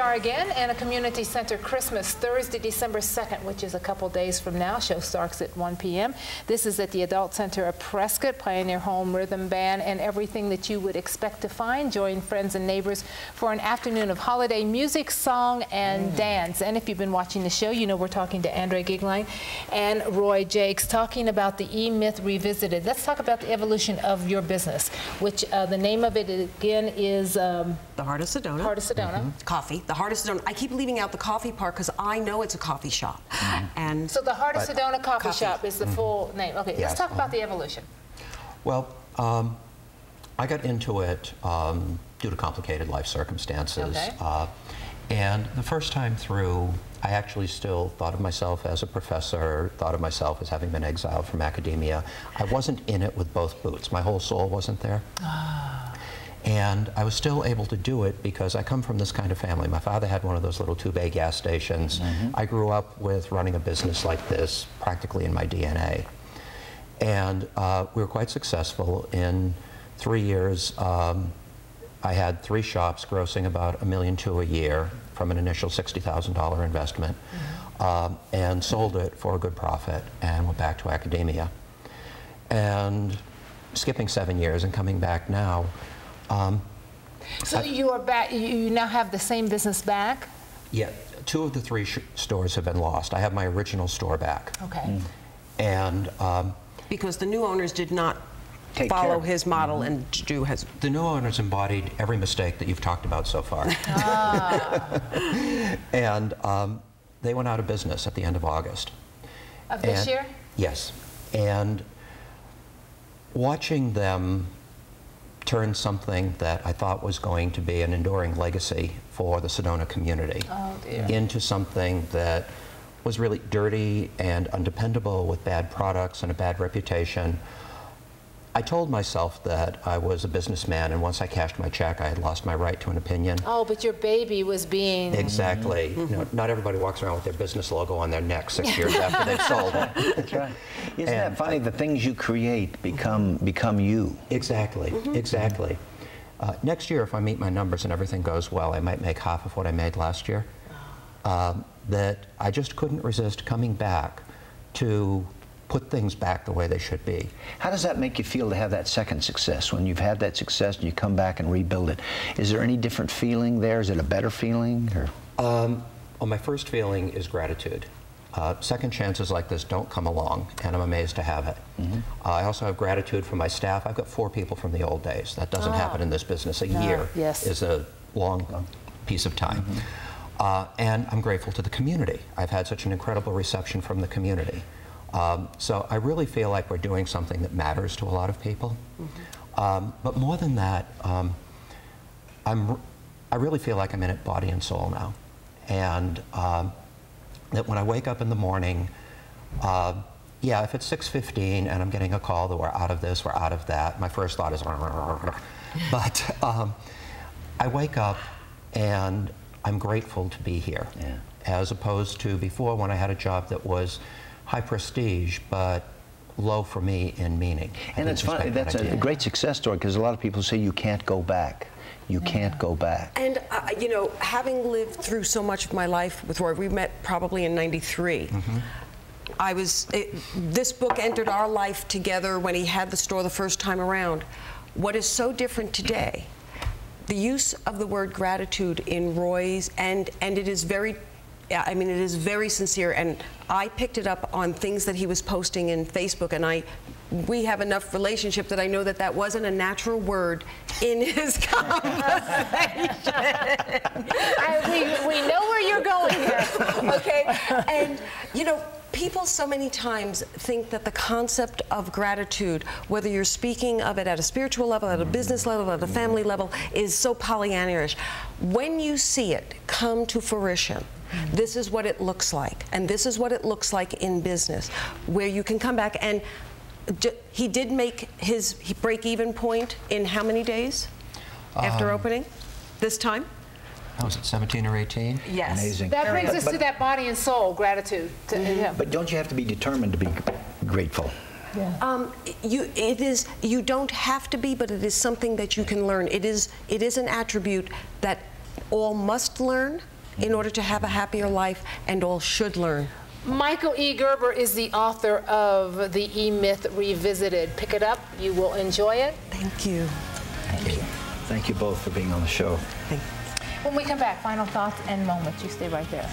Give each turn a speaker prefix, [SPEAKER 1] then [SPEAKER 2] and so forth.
[SPEAKER 1] are again in a community center Christmas, Thursday, December 2nd, which is a couple days from now. Show starts at 1 p.m. This is at the Adult Center of Prescott, Pioneer Home Rhythm Band, and everything that you would expect to find. Join friends and neighbors for an afternoon of holiday music, song, and dance. And if you've been watching the show, you know we're talking to Andrea Goeglein and Roy Jakes, talking about the E-Myth Revisited. Let's talk about the evolution of your business, which the name of it again is
[SPEAKER 2] The Heart of Sedona.
[SPEAKER 1] Heart of Sedona.
[SPEAKER 2] Coffee. The Heart of Sedona. I keep leaving out the coffee part because I know it's a coffee shop. And
[SPEAKER 1] so the Heart of Sedona Coffee Shop is the full name. Okay,
[SPEAKER 3] Yes.
[SPEAKER 1] let's talk about the evolution.
[SPEAKER 3] Well, I got into it due to complicated life circumstances.
[SPEAKER 1] Okay.
[SPEAKER 3] And the first time through, I actually still thought of myself as a professor, thought of myself as having been exiled from academia. I wasn't in it with both boots. My whole soul wasn't there. And I was still able to do it because I come from this kind of family. My father had one of those little two-bay gas stations. I grew up with running a business like this practically in my DNA. And we were quite successful. In 3 years, I had 3 shops grossing about $1.2 million a year from an initial $60,000 investment, and sold it for a good profit and went back to academia. And skipping 7 years and coming back now.
[SPEAKER 1] So you are back, you now have the same business back?
[SPEAKER 3] Yeah, 2 of the 3 stores have been lost. I have my original store back.
[SPEAKER 1] Okay.
[SPEAKER 3] And
[SPEAKER 2] because the new owners did not follow his model and do his...
[SPEAKER 3] The new owners embodied every mistake that you've talked about so far. And they went out of business at the end of August.
[SPEAKER 1] Of this year?
[SPEAKER 3] Yes. And watching them turn something that I thought was going to be an enduring legacy for the Sedona community into something that was really dirty and undependable with bad products and a bad reputation. I told myself that I was a businessman, and once I cashed my check, I had lost my right to an opinion.
[SPEAKER 1] Oh, but your baby was being...
[SPEAKER 3] Exactly. You know, not everybody walks around with their business logo on their neck 6 years after they've sold it.
[SPEAKER 4] That's right. Isn't that funny? The things you create become you.
[SPEAKER 3] Exactly. Exactly. Next year, if I meet my numbers and everything goes well, I might make half of what I made last year. That I just couldn't resist coming back to put things back the way they should be.
[SPEAKER 4] How does that make you feel to have that second success? When you've had that success and you come back and rebuild it, is there any different feeling there? Is it a better feeling? Or?
[SPEAKER 3] Well, my first feeling is gratitude. Second chances like this don't come along, and I'm amazed to have it. I also have gratitude for my staff. I've got 4 people from the old days. That doesn't happen in this business. A year is a long piece of time. And I'm grateful to the community. I've had such an incredible reception from the community. So I really feel like we're doing something that matters to a lot of people. But more than that, I really feel like I'm in it body and soul now. And that when I wake up in the morning, yeah, if it's 6:15 and I'm getting a call that we're out of this, we're out of that, my first thought is, but I wake up and I'm grateful to be here, as opposed to before when I had a job that was high prestige, but low for me in meaning.
[SPEAKER 4] And it's funny, that's a great success story, because a lot of people say you can't go back. You can't go back.
[SPEAKER 2] And, you know, having lived through so much of my life with Roy, we met probably in '93. This book entered our life together when he had the store the first time around. What is so different today, the use of the word gratitude in Roy's, and it is very, I mean, it is very sincere, and I picked it up on things that he was posting in Facebook, and we have enough relationship that I know that that wasn't a natural word in his conversation.
[SPEAKER 1] We know where you're going here.
[SPEAKER 2] Okay, and you know, people so many times think that the concept of gratitude, whether you're speaking of it at a spiritual level, at a business level, at a family level, is so Pollyanna-ish. When you see it come to fruition, this is what it looks like, and this is what it looks like in business, where you can come back and he did make his break-even point in how many days after opening this time?
[SPEAKER 3] Was it 17 or 18?
[SPEAKER 2] Yes.
[SPEAKER 4] Amazing.
[SPEAKER 1] That brings us to that body and soul, gratitude.
[SPEAKER 4] But don't you have to be determined to be grateful?
[SPEAKER 2] You don't have to be, but it is something that you can learn. It is an attribute that all must learn, in order to have a happier life, and all should learn.
[SPEAKER 1] Michael E. Gerber is the author of the E-Myth Revisited. Pick it up. You will enjoy it.
[SPEAKER 2] Thank you.
[SPEAKER 1] Thank you.
[SPEAKER 4] Thank you both for being on the show.
[SPEAKER 2] Thank you.
[SPEAKER 1] When we come back, final thoughts and moments. You stay right there.